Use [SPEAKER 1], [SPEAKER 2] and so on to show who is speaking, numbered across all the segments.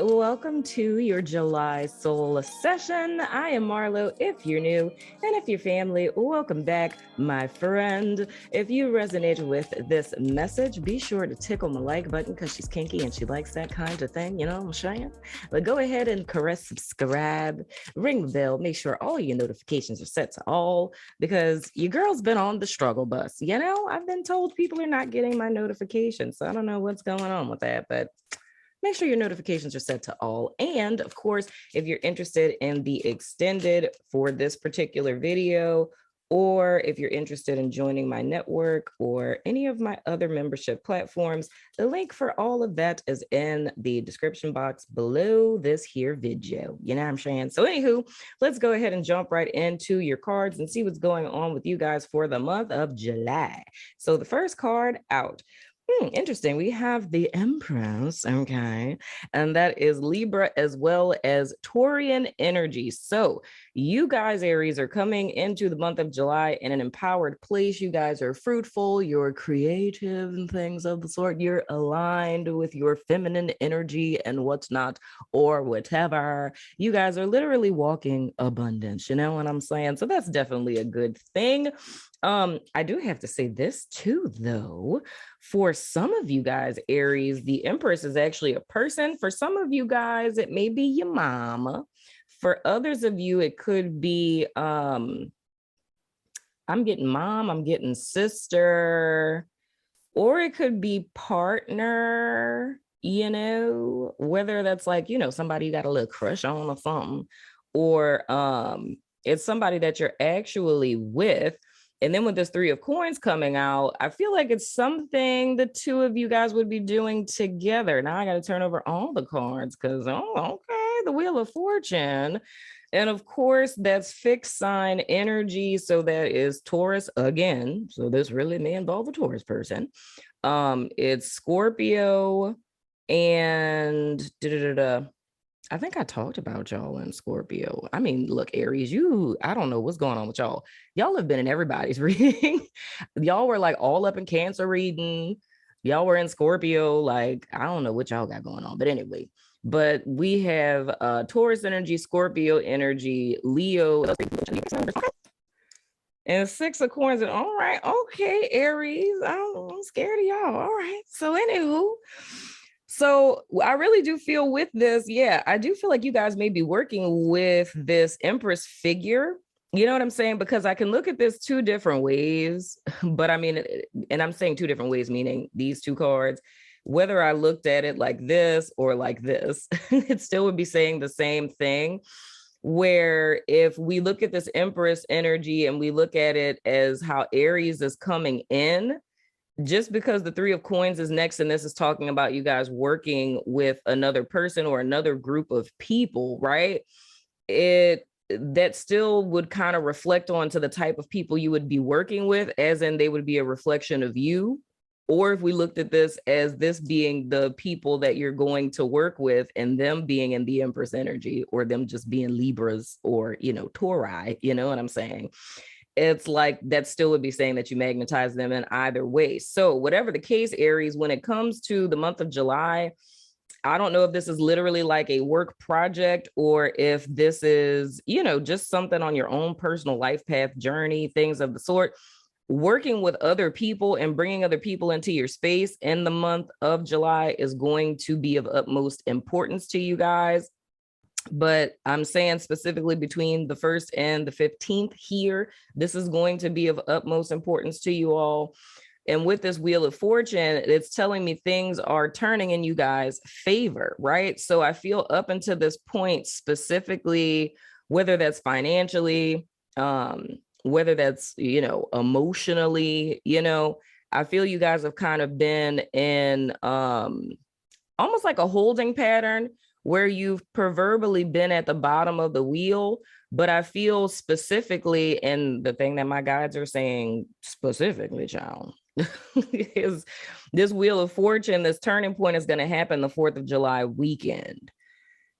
[SPEAKER 1] welcome to your July Soul Session. I am Marlo, if you're new, and if you're family, welcome back, my friend. If you resonate with this message, be sure to tickle my like button because she's kinky and she likes that kind of thing, you know what I'm saying? But go ahead and caress, subscribe, ring the bell, make sure all your notifications are set to all because your girl's been on the struggle bus. You know, I've been told people are not getting my notifications, so I don't know what's going on with that, but make sure your notifications are set to all. And of course, if you're interested in the extended for this particular video, or if you're interested in joining my network or any of my other membership platforms, the link for all of that is in the description box below this here video. You know what I'm saying? So anywho, let's go ahead and jump right into your cards and see what's going on with you guys for the month of July. So the first card out. Interesting. We have the Empress, okay, and that is Libra as well as Taurian energy. So you guys, Aries, are coming into the month of July in an empowered place. You guys are fruitful, you're creative and things of the sort. You're aligned with your feminine energy and what's not, or whatever. You guys are literally walking abundance, you know what I'm saying? So that's definitely a good thing. I do have to say this too, though. For some of you guys, Aries, the Empress is actually a person. For some of you guys, it may be your mama. For others of you, it could be, I'm getting mom, I'm getting sister, or it could be partner, you know, whether that's like, you know, somebody you got a little crush on or something, or it's somebody that you're actually with. And then with this Three of Coins coming out, I feel like it's something the two of you guys would be doing together. Now I got to turn over all the cards because, oh, okay, the Wheel of Fortune. And of course, that's fixed sign energy. So that is Taurus again. So this really may involve a Taurus person. It's Scorpio and I think I talked about y'all in Scorpio. I mean, look, Aries, I don't know what's going on with y'all. Y'all have been in everybody's reading. Y'all were like all up in Cancer reading. Y'all were in Scorpio. Like, I don't know what y'all got going on. But anyway, but we have Taurus energy, Scorpio energy, Leo, and Six of Coins. And all right, okay, Aries, I'm scared of y'all. All right. So anywho, so I really do feel with this, yeah, I do feel like you guys may be working with this Empress figure. You know what I'm saying? Because I can look at this two different ways, but I mean, and I'm saying two different ways, meaning these two cards, whether I looked at it like this or like this, it still would be saying the same thing. Where if we look at this Empress energy and we look at it as how Aries is coming in, just because the Three of Coins is next and this is talking about you guys working with another person or another group of people, right? That still would kind of reflect onto the type of people you would be working with, as in they would be a reflection of you. Or if we looked at this as this being the people that you're going to work with and them being in the Empress energy, or them just being Libras or, you know, Tauri, you know what I'm saying? It's like that still would be saying that you magnetize them in either way. So whatever the case, Aries, when it comes to the month of July, I don't know if this is literally like a work project or if this is, you know, just something on your own personal life path journey, things of the sort. Working with other people and bringing other people into your space in the month of July is going to be of utmost importance to you guys. But I'm saying specifically between the 1st and the 15th here, this is going to be of utmost importance to you all. And with this Wheel of Fortune, it's telling me things are turning in you guys' favor, right? So I feel up until this point, specifically, whether that's financially, whether that's, you know, emotionally, you know, I feel you guys have kind of been in almost like a holding pattern where you've proverbially been at the bottom of the wheel. But I feel specifically, and the thing that my guides are saying specifically, child, is this Wheel of Fortune, this turning point is going to happen the 4th of July weekend,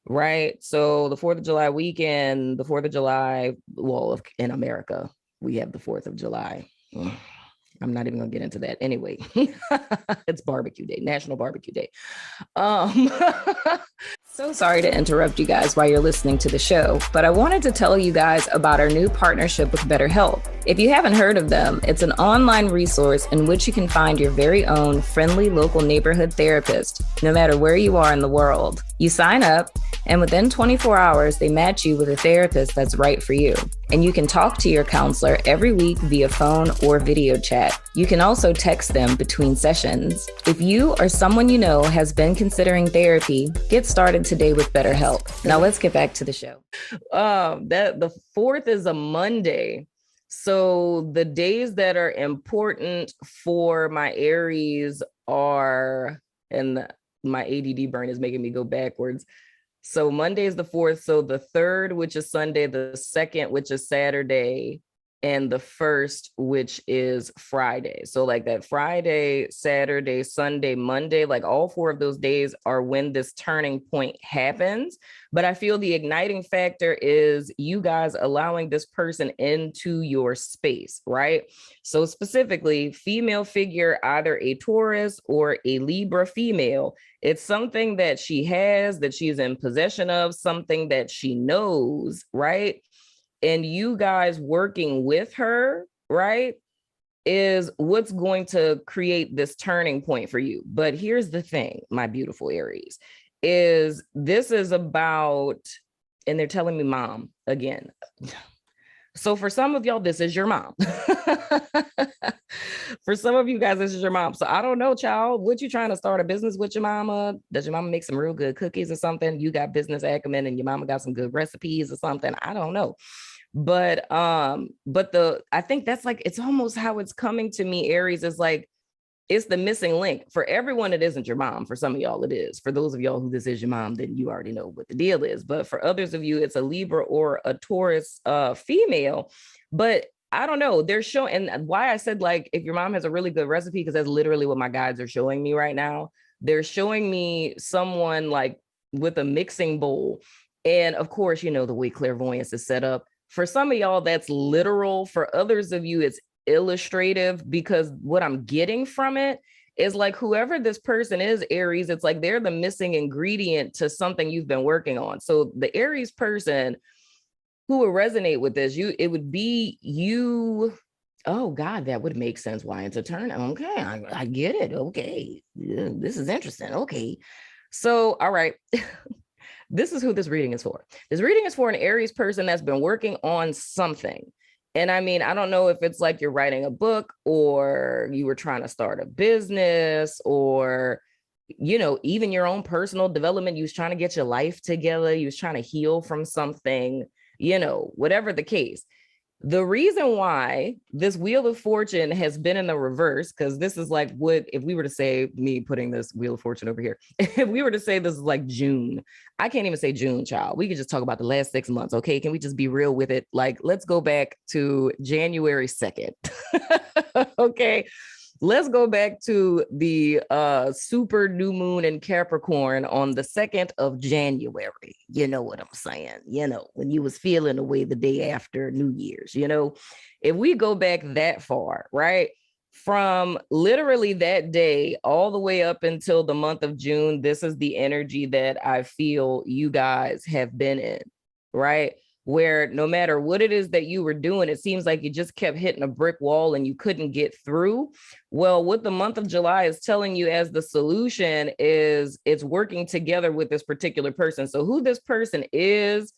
[SPEAKER 1] right? So the 4th of July weekend, the 4th of July, well, in America, we have the 4th of July. I'm not even gonna get into that. Anyway, it's barbecue day, National Barbecue Day. So sorry to interrupt you guys while you're listening to the show, but I wanted to tell you guys about our new partnership with BetterHelp. If you haven't heard of them, it's an online resource in which you can find your very own friendly local neighborhood therapist, no matter where you are in the world. You sign up, and within 24 hours, they match you with a therapist that's right for you. And you can talk to your counselor every week via phone or video chat. You can also text them between sessions. If you or someone you know has been considering therapy, get started today with BetterHelp. Now let's get back to the show. The 4th is a Monday. So the days that are important for my Aries are, and my ADD burn is making me go backwards. So Monday is the 4th. So the 3rd, which is Sunday, the 2nd, which is Saturday, and the 1st, which is Friday. So like that Friday, Saturday, Sunday, Monday, like all 4 of those days are when this turning point happens. But I feel the igniting factor is you guys allowing this person into your space, right? So specifically, female figure, either a Taurus or a Libra female. It's something that she has, that she's in possession of, something that she knows, right? And you guys working with her, right, is what's going to create this turning point for you. But here's the thing, my beautiful Aries, is this is about, and they're telling me mom again. So for some of y'all, this is your mom. For some of you guys, this is your mom. So I don't know, child, what you trying to start a business with your mama? Does your mama make some real good cookies or something? You got business acumen and your mama got some good recipes or something? I don't know. But I think that's like, it's almost how it's coming to me, Aries, is like, it's the missing link. For everyone, it isn't your mom. For some of y'all, it is. For those of y'all who this is your mom, then you already know what the deal is. But for others of you, it's a Libra or a Taurus female. But I don't know. They're showing, and why I said, like, if your mom has a really good recipe, because that's literally what my guides are showing me right now. They're showing me someone like with a mixing bowl. And of course, you know, the way clairvoyance is set up. For some of y'all, that's literal. For others of you, it's illustrative, because what I'm getting from it is like, whoever this person is, Aries, it's like they're the missing ingredient to something you've been working on. So the Aries person who would resonate with this, it would be you. Oh God, that would make sense. Why it's a turn. Okay, I get it. Okay, yeah, this is interesting. Okay, so all right. This is who this reading is for. This reading is for an Aries person that's been working on something. And I mean, I don't know if it's like you're writing a book, or you were trying to start a business, or, you know, even your own personal development. You was trying to get your life together. You was trying to heal from something, you know, whatever the case. The reason why this Wheel of Fortune has been in the reverse, because this is like, what if we were to say, me putting this Wheel of Fortune over here, if we were to say this is like June, I can't even say June, child. We could just talk about the last 6 months. Okay. Can we just be real with it? Like, let's go back to January 2nd. Okay. Let's go back to the super new moon in Capricorn on the 2nd of January. You know what I'm saying? You know, when you was feeling the way the day after New Year's, you know, if we go back that far, right? From literally that day all the way up until the month of June, this is the energy that I feel you guys have been in, right? Where no matter what it is that you were doing, it seems like you just kept hitting a brick wall and you couldn't get through. Well, what the month of July is telling you as the solution is it's working together with this particular person. So who this person is,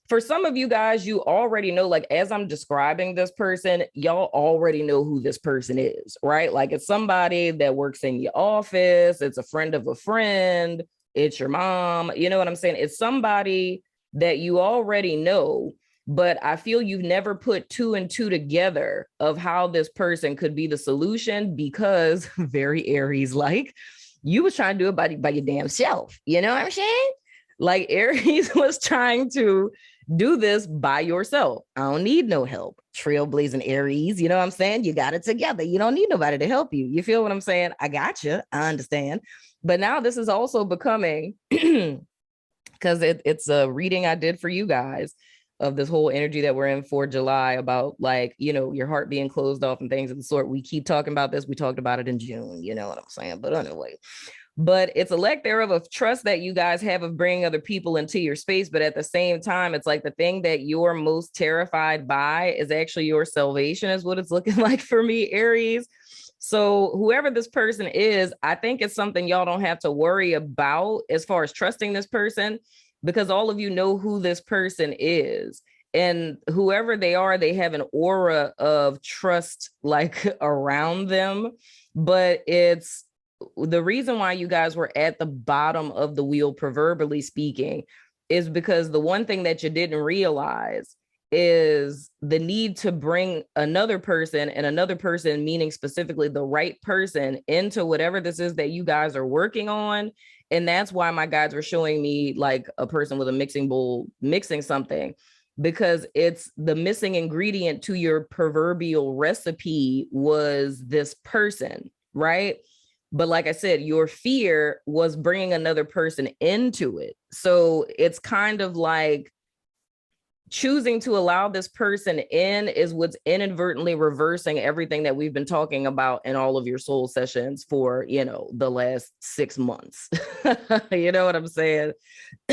[SPEAKER 1] for some of you guys, you already know, like, as I'm describing this person, y'all already know who this person is, right? Like, it's somebody that works in your office. It's a friend of a friend. It's your mom. You know what I'm saying? It's somebody that you already know, but I feel you've never put 2 and 2 together of how this person could be the solution, because very Aries, like, you was trying to do it by your damn self. You know what I'm saying? Like, Aries was trying to do this by yourself. I don't need no help. Trailblazing Aries, you know what I'm saying? You got it together. You don't need nobody to help you. You feel what I'm saying? I got you. I understand. But now this is also becoming, because it's a reading I did for you guys of this whole energy that we're in for July about, like, you know, your heart being closed off and things of the sort. We keep talking about this. We talked about it in June. You know what I'm saying? But anyway, but it's a lack thereof of trust that you guys have of bringing other people into your space. But at the same time, it's like the thing that you're most terrified by is actually your salvation, is what it's looking like for me, Aries. So whoever this person is, I think it's something y'all don't have to worry about as far as trusting this person, because all of you know who this person is. And whoever they are, they have an aura of trust like around them. But it's the reason why you guys were at the bottom of the wheel, proverbially speaking, is because the one thing that you didn't realize is the need to bring another person, and another person meaning specifically the right person, into whatever this is that you guys are working on. And that's why my guides were showing me like a person with a mixing bowl mixing something, because it's the missing ingredient to your proverbial recipe was this person, right? But like I said, your fear was bringing another person into it. So it's kind of like choosing to allow this person in is what's inadvertently reversing everything that we've been talking about in all of your soul sessions for, the last 6 months. You know what I'm saying?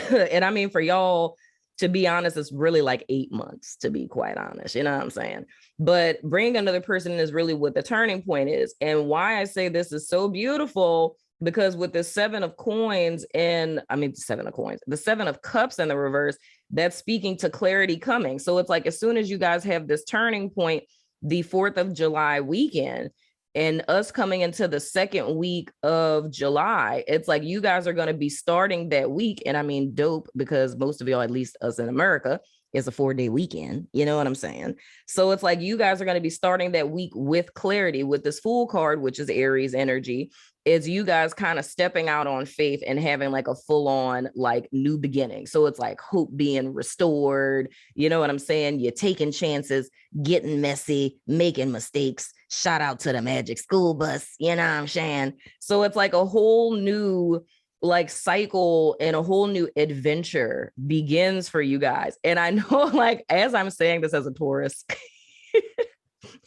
[SPEAKER 1] And I mean, for y'all, to be honest, it's really like 8 months, to be quite honest. You know what I'm saying? But bringing another person in is really what the turning point is. And why I say this is so beautiful, because with the 7 of coins and the 7 of cups in the reverse, that's speaking to clarity coming. So it's like, as soon as you guys have this turning point, the 4th of July weekend, and us coming into the 2nd week of July, it's like you guys are going to be starting that week. And I mean, dope, because most of y'all, at least us in America, is a 4-day weekend. You know what I'm saying? So it's like you guys are going to be starting that week with clarity, with this Fool card, which is Aries energy. Is you guys kind of stepping out on faith and having like a full-on like new beginning. So it's like hope being restored. You know what I'm saying? You're taking chances, getting messy, making mistakes. Shout out to the Magic School Bus. You know what I'm saying? So it's like a whole new like cycle and a whole new adventure begins for you guys. And I know, like, as I'm saying this as a Taurus,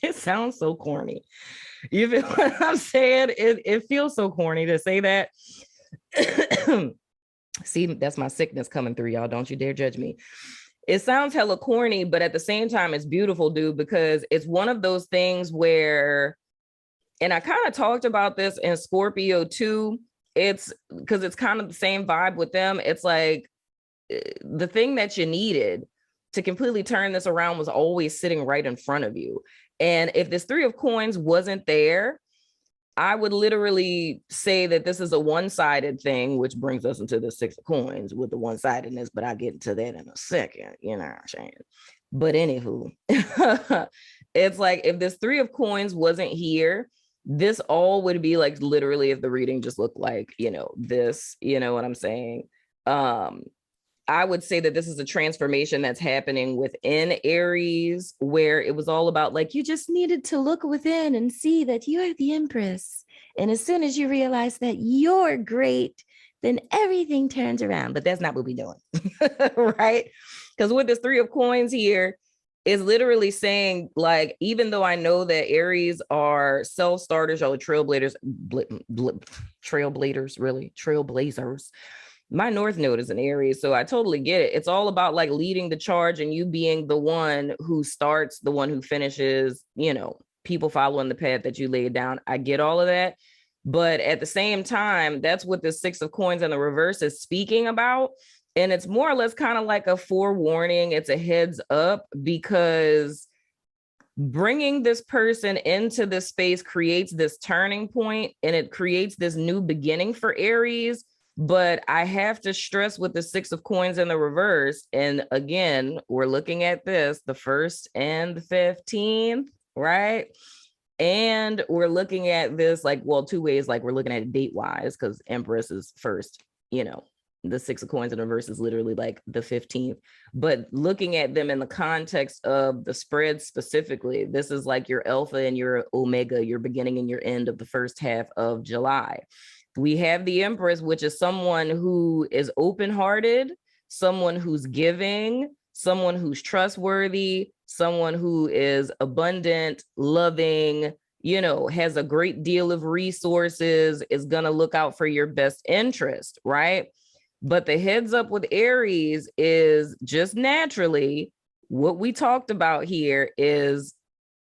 [SPEAKER 1] it sounds so corny. You feel what I'm saying? It feels so corny to say that. See, that's my sickness coming through, y'all. Don't you dare judge me. It sounds hella corny, but at the same time, it's beautiful, dude, because it's one of those things where, and I kind of talked about this in Scorpio too. It's because it's kind of the same vibe with them. It's like the thing that you needed to completely turn this around was always sitting right in front of you. And if this 3 of coins wasn't there, I would literally say that this is a one-sided thing, which brings us into the 6 of coins with the one-sidedness, but I'll get into that in a second, you know what I'm saying? But anywho, it's like if this 3 of coins wasn't here, this all would be like literally if the reading just looked like, this, you know what I'm saying? I would say that this is a transformation that's happening within Aries, where it was all about like, you just needed to look within and see that you're the Empress. And as soon as you realize that you're great, then everything turns around. But that's not what we're doing, right? Because with this 3 of coins here, is literally saying, like, even though I know that Aries are self-starters or trailblazers, trailblazers. My North Node is an Aries, so I totally get it. It's all about like leading the charge and you being the one who starts, the one who finishes, people following the path that you laid down. I get all of that. But at the same time, that's what the 6 of coins in the reverse is speaking about. And it's more or less kind of like a forewarning. It's a heads up, because bringing this person into this space creates this turning point and it creates this new beginning for Aries. But I have to stress with the 6 of coins in the reverse. And again, we're looking at this, the 1st and the 15th, right? And we're looking at this like, well, 2 ways, like we're looking at it date wise, because Empress is first, the 6 of coins in reverse is literally like the 15th, but looking at them in the context of the spread specifically, this is like your alpha and your omega, your beginning and your end of the first half of July. We have the Empress, which is someone who is open-hearted, someone who's giving, someone who's trustworthy, someone who is abundant, loving, has a great deal of resources, is going to look out for your best interest, right? But the heads up with Aries is just naturally what we talked about here is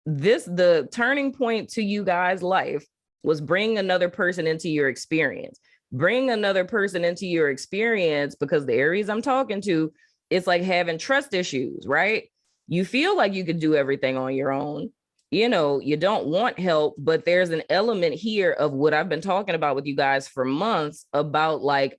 [SPEAKER 1] the turning point to you guys' life was bring another person into your experience. Bring another person into your experience because the Aries I'm talking to, it's like having trust issues, right? You feel like you could do everything on your own. You don't want help, but there's an element here of what I've been talking about with you guys for months about like,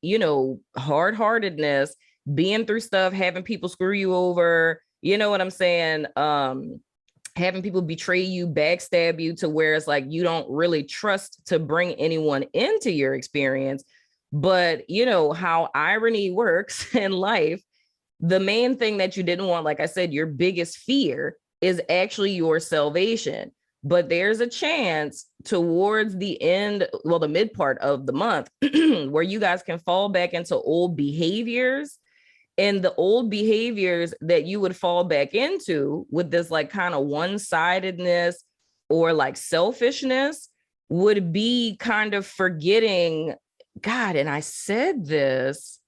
[SPEAKER 1] hard-heartedness, being through stuff, having people screw you over, you know what I'm saying? Having people betray you, backstab you to where it's like you don't really trust to bring anyone into your experience. But how irony works in life, the main thing that you didn't want, like I said, your biggest fear is actually your salvation. But there's a chance towards the end, well, the mid part of the month, where you guys can fall back into old behaviors. And the old behaviors that you would fall back into with this like kind of one-sidedness or like selfishness would be kind of forgetting God. And I said this,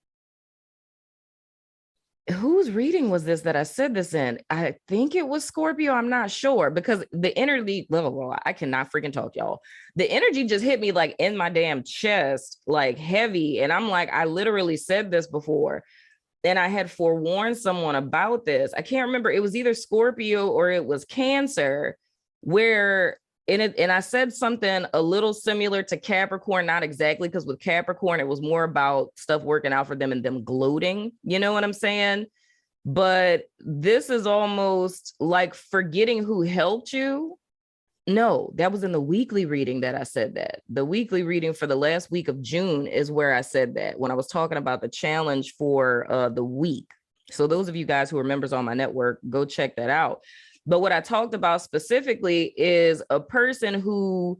[SPEAKER 1] whose reading was this that I said this in? I think it was Scorpio. I'm not sure because the energy, I cannot freaking talk, y'all. The energy just hit me like in my damn chest, like heavy. And I'm like, I literally said this before. And I had forewarned someone about this. I can't remember. It was either Scorpio or it was Cancer, where and I said something a little similar to Capricorn, not exactly, because with Capricorn, it was more about stuff working out for them and them gloating. You know what I'm saying? But this is almost like forgetting who helped you. No, that was in the weekly reading that I said that. The weekly reading for the last week of June is where I said that when I was talking about the challenge for the week. So those of you guys who are members on my network, go check that out. But what I talked about specifically is a person who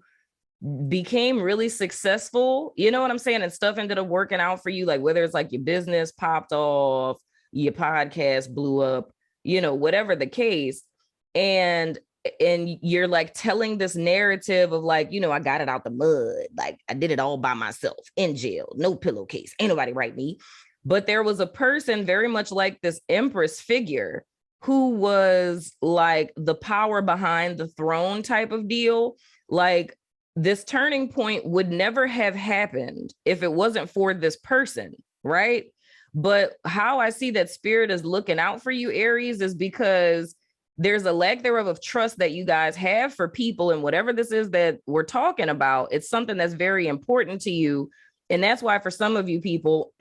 [SPEAKER 1] became really successful, you know what I'm saying? And stuff ended up working out for you, like whether it's like your business popped off, your podcast blew up, whatever the case. And you're like telling this narrative of like, I got it out the mud. Like I did it all by myself in jail, no pillowcase, ain't nobody write me. But there was a person very much like this Empress figure who was like the power behind the throne type of deal. Like this turning point would never have happened if it wasn't for this person, right? But how I see that spirit is looking out for you, Aries, is because there's a lack thereof of trust that you guys have for people, and whatever this is that we're talking about, it's something that's very important to you. And that's why for some of you people,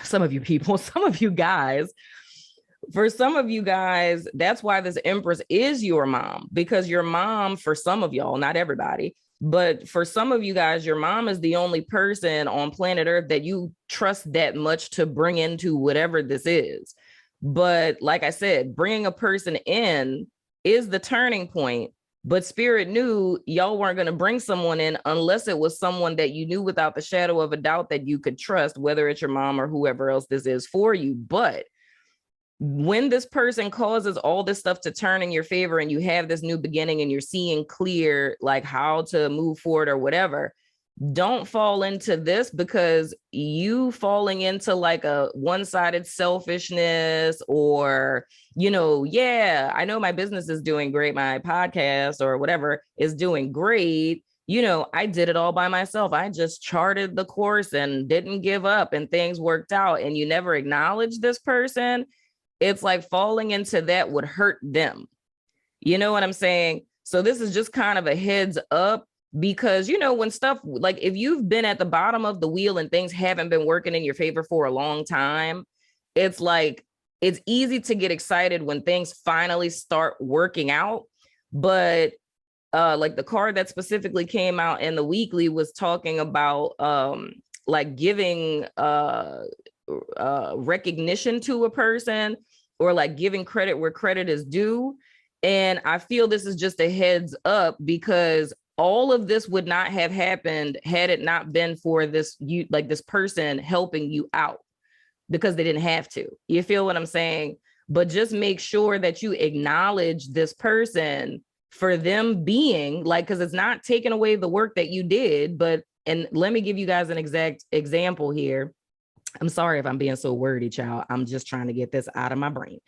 [SPEAKER 1] some of you guys, for some of you guys, that's why this Empress is your mom, because your mom, for some of y'all, not everybody, but for some of you guys, your mom is the only person on planet Earth that you trust that much to bring into whatever this is. But like I said, bringing a person in is the turning point. But Spirit knew y'all weren't going to bring someone in unless it was someone that you knew without the shadow of a doubt that you could trust, whether it's your mom or whoever else this is for you. But when this person causes all this stuff to turn in your favor and you have this new beginning and you're seeing clear, like how to move forward or whatever, don't fall into this, because you falling into like a one-sided selfishness or, yeah, I know my business is doing great, my podcast or whatever is doing great. I did it all by myself. I just charted the course and didn't give up and things worked out. And you never acknowledge this person. It's like falling into that would hurt them. You know what I'm saying? So this is just kind of a heads up, because, when stuff like if you've been at the bottom of the wheel and things haven't been working in your favor for a long time, it's like it's easy to get excited when things finally start working out. But like the card that specifically came out in the weekly was talking about like giving recognition to a person, or like giving credit where credit is due. And I feel this is just a heads up, because all of this would not have happened had it not been for this person helping you out, because they didn't have to. You feel what I'm saying? But just make sure that you acknowledge this person for them being like, because it's not taking away the work that you did, but, and let me give you guys an exact example here. I'm sorry if I'm being so wordy, child. I'm just trying to get this out of my brain.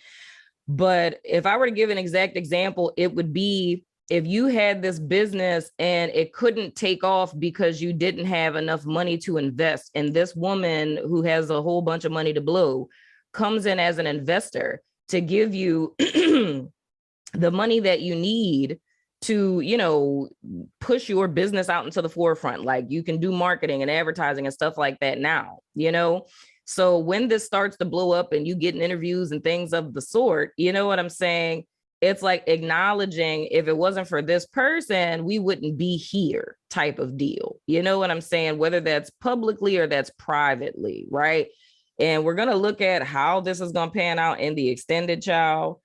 [SPEAKER 1] But if I were to give an exact example, it would be if you had this business and it couldn't take off because you didn't have enough money to invest. And this woman who has a whole bunch of money to blow comes in as an investor to give you the money that you need to, you know, push your business out into the forefront. Like you can do marketing and advertising and stuff like that now, you know? So when this starts to blow up and you get in interviews and things of the sort, you know what I'm saying? It's like acknowledging if it wasn't for this person, we wouldn't be here type of deal. You know what I'm saying? Whether that's publicly or that's privately, right? And we're going to look at how this is going to pan out in the extended, child,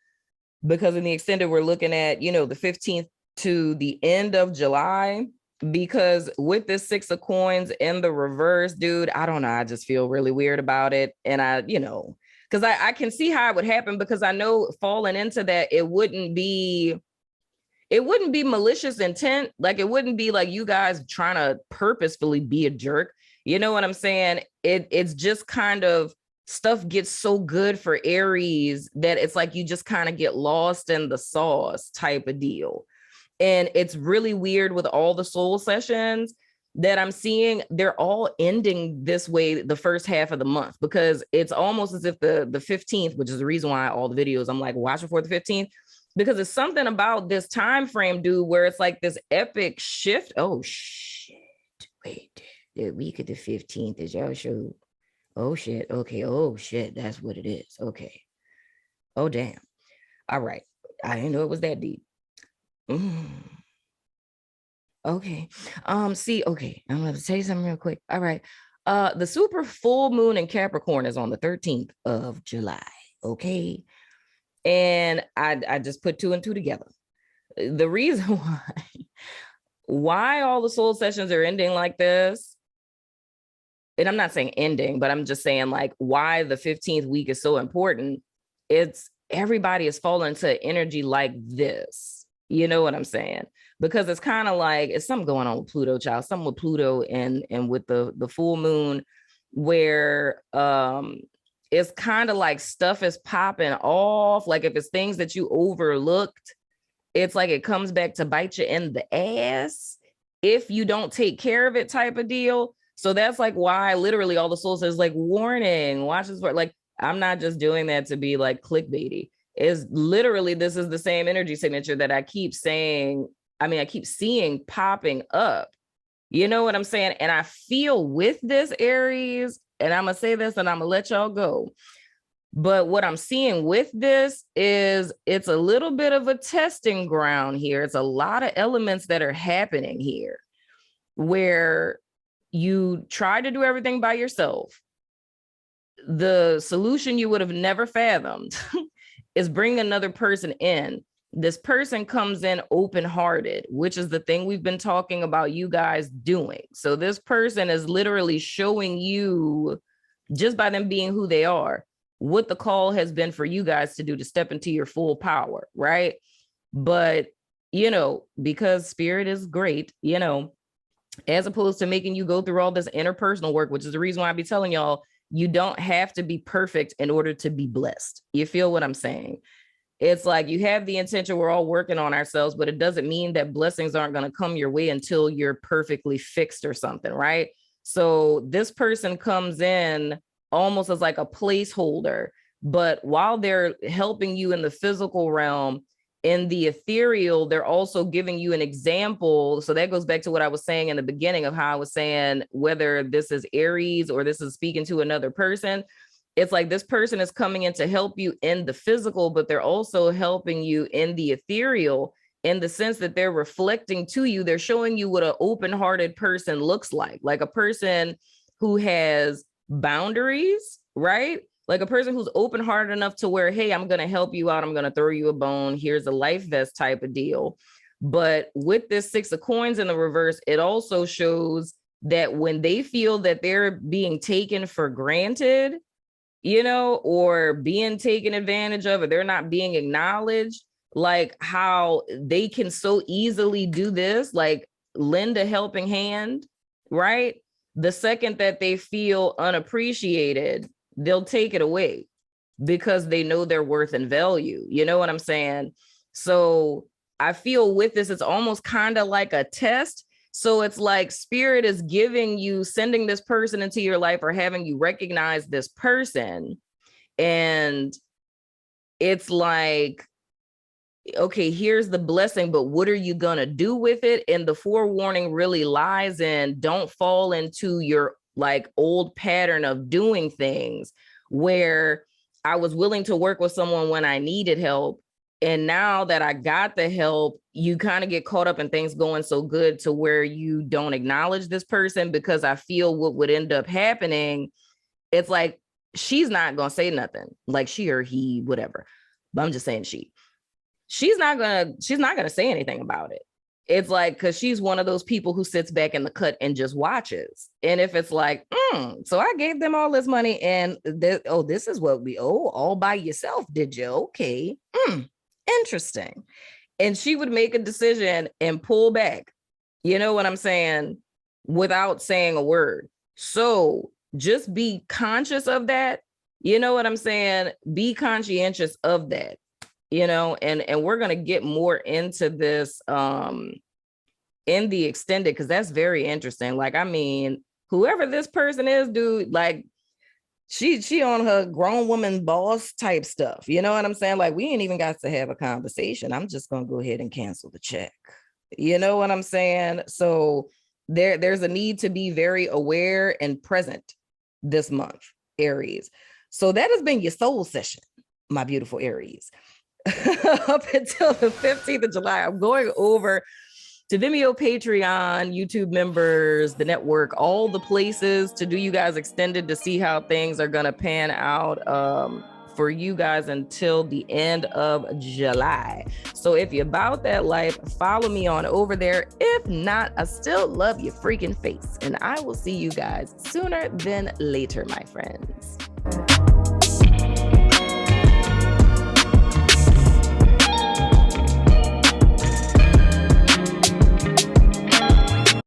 [SPEAKER 1] because in the extended, we're looking at, you know, the 15th to the end of July, because with this 6 of coins in the reverse, dude, I don't know. I just feel really weird about it. And I, you know, because I can see how it would happen, because I know falling into that, it wouldn't be malicious intent. Like it wouldn't be like you guys trying to purposefully be a jerk. You know what I'm saying? It's just kind of stuff gets so good for Aries that it's like you just kind of get lost in the sauce type of deal. And it's really weird with all the soul sessions that I'm seeing. They're all ending this way the first half of the month, because it's almost as if the 15th, which is the reason why all the videos I'm like watching for the 15th, because it's something about this time frame, dude, where it's like this epic shift. Oh shit, wait, the week of the 15th is your show. Oh shit, okay, oh shit, that's what it is. Okay, oh damn, all right, I didn't know it was that deep. Okay. See, okay, I'm gonna tell you something real quick. All right. The super full moon in Capricorn is on the 13th of July. Okay. And I just put 2 and 2 together. The reason why all the soul sessions are ending like this, and I'm not saying ending, but I'm just saying like why the 15th week is so important. It's everybody is falling to energy like this. You know what I'm saying? Because it's kind of like it's something going on with Pluto, child, something with Pluto and with the full moon, where it's kind of like stuff is popping off. Like if it's things that you overlooked, it's like it comes back to bite you in the ass if you don't take care of it type of deal. So that's like why literally all the soul says like warning, watch this for, like I'm not just doing that to be like clickbaity. Is literally this is the same energy signature that I keep saying. I mean, I keep seeing popping up. You know what I'm saying? And I feel with this Aries, and I'm gonna say this and I'm gonna let y'all go. But what I'm seeing with this is it's a little bit of a testing ground here. It's a lot of elements that are happening here where you try to do everything by yourself. The solution you would have never fathomed is bring another person in. This person comes in open-hearted, which is the thing we've been talking about you guys doing. So this person is literally showing you, just by them being who they are, what the call has been for you guys to do to step into your full power, right? But, you know, because spirit is great, you know, as opposed to making you go through all this interpersonal work, which is the reason why I be telling y'all, you don't have to be perfect in order to be blessed. You feel what I'm saying? It's like you have the intention, we're all working on ourselves, but it doesn't mean that blessings aren't going to come your way until you're perfectly fixed or something, right? So this person comes in almost as like a placeholder, but while they're helping you in the physical realm, in the ethereal, they're also giving you an example. So that goes back to what I was saying in the beginning of how I was saying, whether this is Aries or this is speaking to another person, it's like this person is coming in to help you in the physical, but they're also helping you in the ethereal, in the sense that they're reflecting to you. They're showing you what an open-hearted person looks like a person who has boundaries, right? Like a person who's open-hearted enough to where, hey, I'm going to help you out. I'm going to throw you a bone. Here's a life vest type of deal. But with this 6 of coins in the reverse, it also shows that when they feel that they're being taken for granted, you know, or being taken advantage of, or they're not being acknowledged, like how they can so easily do this, like lend a helping hand, right? The second that they feel unappreciated, they'll take it away because they know their worth and value. You know what I'm saying? So I feel with this, it's almost kind of like a test. So it's like spirit is giving you, sending this person into your life or having you recognize this person. And it's like, okay, here's the blessing, but what are you going to do with it? And the forewarning really lies in, don't fall into your like old pattern of doing things where I was willing to work with someone when I needed help. And now that I got the help, you kind of get caught up in things going so good to where you don't acknowledge this person, because I feel what would end up happening, it's like, she's not going to say nothing, like she or he, whatever. But I'm just saying she's not gonna say anything about it. It's like, because she's one of those people who sits back in the cut and just watches. And if it's like, so I gave them all this money and this is what we owe all by yourself, did you? Okay, interesting. And she would make a decision and pull back, you know what I'm saying, without saying a word. So just be conscious of that. You know what I'm saying? Be conscientious of that. You know, and we're going to get more into this in the extended, because that's very interesting. Like, I mean, whoever this person is, dude, like she on her grown woman boss type stuff. You know what I'm saying? Like, we ain't even got to have a conversation. I'm just going to go ahead and cancel the check. You know what I'm saying? So there's a need to be very aware and present this month, Aries. So that has been your soul session, my beautiful Aries. Up until the 15th of July, I'm going over to Vimeo, Patreon, YouTube members, the network, all the places to do you guys extended to see how things are going to pan out for you guys until the end of July. So if you're about that life, follow me on over there. If not, I still love your freaking face. And I will see you guys sooner than later, my friends.